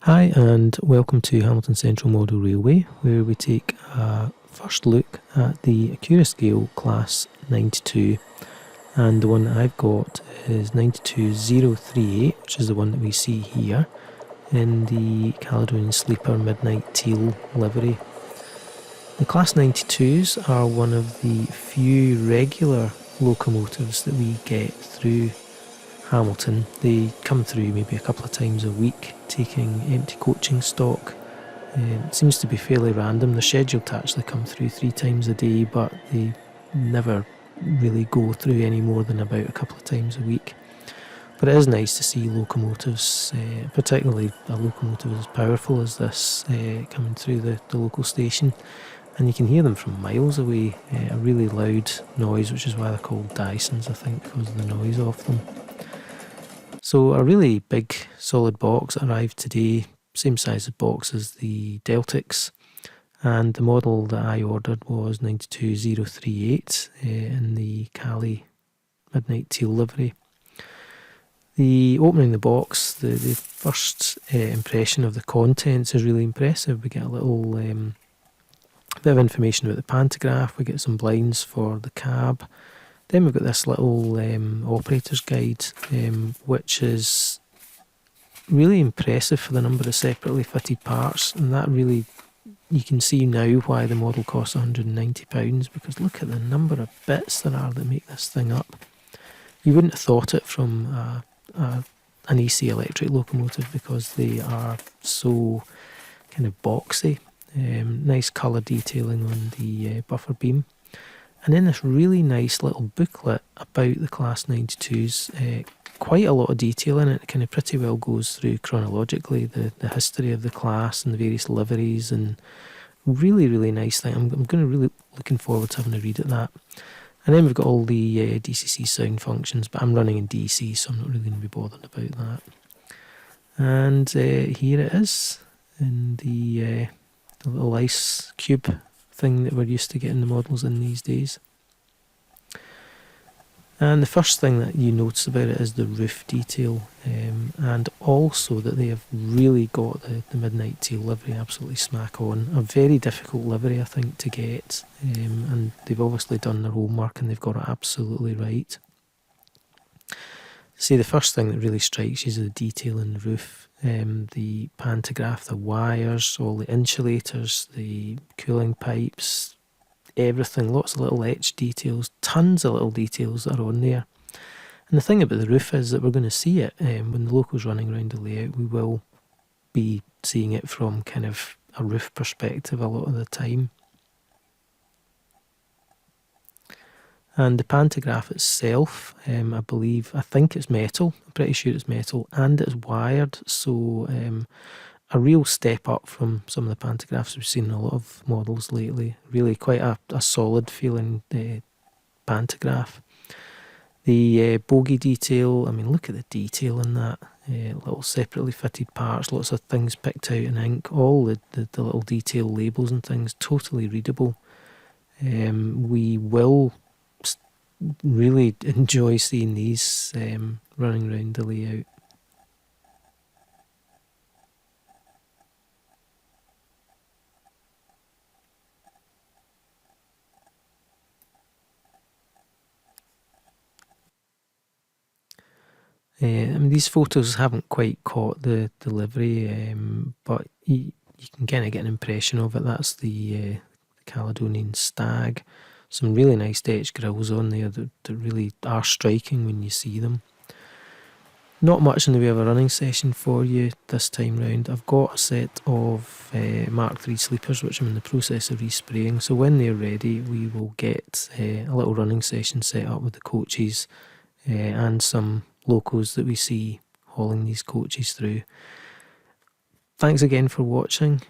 Hi and welcome to Hamilton Central Model Railway, where we take a first look at the Accurascale Class 92, and the one that I've got is 92038, which is the one that we see here in the Caledonian Sleeper Midnight Teal livery. The Class 92s are one of the few regular locomotives that we get through Hamilton. They come through maybe a couple of times a week, taking empty coaching stock. It seems to be fairly random. They're scheduled to actually come through 3 times a day, but they never really go through any more than about a couple of times a week. But it is nice to see locomotives, particularly a locomotive as powerful as this, coming through the local station. And you can hear them from miles away, a really loud noise, which is why they're called Dysons, I think, because of the noise of them. So a really big solid box arrived today, same size of box as the Deltics, and the model that I ordered was 92038 in the Cali Midnight Teal livery. The opening the box, the first impression of the contents is really impressive. We get a little bit of information about the pantograph, we get some blinds for the cab. Then we've got this little operator's guide, which is really impressive for the number of separately fitted parts, and that really, you can see now why the model costs £190, because look at the number of bits there are that make this thing up. You wouldn't have thought it from an AC electric locomotive because they are so kind of boxy. Nice colour detailing on the buffer beam. And then this really nice little booklet about the Class 92s, quite a lot of detail in it. It kind of pretty well goes through chronologically the history of the class and the various liveries, and really, really nice thing. I'm going to really looking forward to having a read at that. And then we've got all the DCC sound functions, but I'm running in DC, so I'm not really going to be bothered about that. And here it is in the little ice cube thing that we're used to getting the models in these days. And the first thing that you notice about it is the roof detail, and also that they have really got the Midnight Teal livery absolutely smack on. A very difficult livery, I think, to get, and they've obviously done their homework and they've got it absolutely right. See, the first thing that really strikes you is the detail in the roof, the pantograph, the wires, all the insulators, the cooling pipes, everything, lots of little etched details, tons of little details that are on there. And the thing about the roof is that we're going to see it when the local's running around the layout. We will be seeing it from kind of a roof perspective a lot of the time. And the pantograph itself, I think it's metal, I'm pretty sure it's metal, and it's wired, so a real step up from some of the pantographs we've seen in a lot of models lately. Really quite a solid feeling pantograph. The bogie detail, I mean, look at the detail in that. Little separately fitted parts, lots of things picked out in ink, all the little detail labels and things, totally readable. We will really enjoy seeing these running around the layout. I mean, these photos haven't quite caught the livery, but you can kind of get an impression of it. That's the Caledonian stag. Some really nice etched grills on there that really are striking when you see them. Not much in the way of a running session for you this time round. I've got a set of Mark III sleepers which I'm in the process of respraying, so when they're ready we will get a little running session set up with the coaches and some locos that we see hauling these coaches through. Thanks again for watching.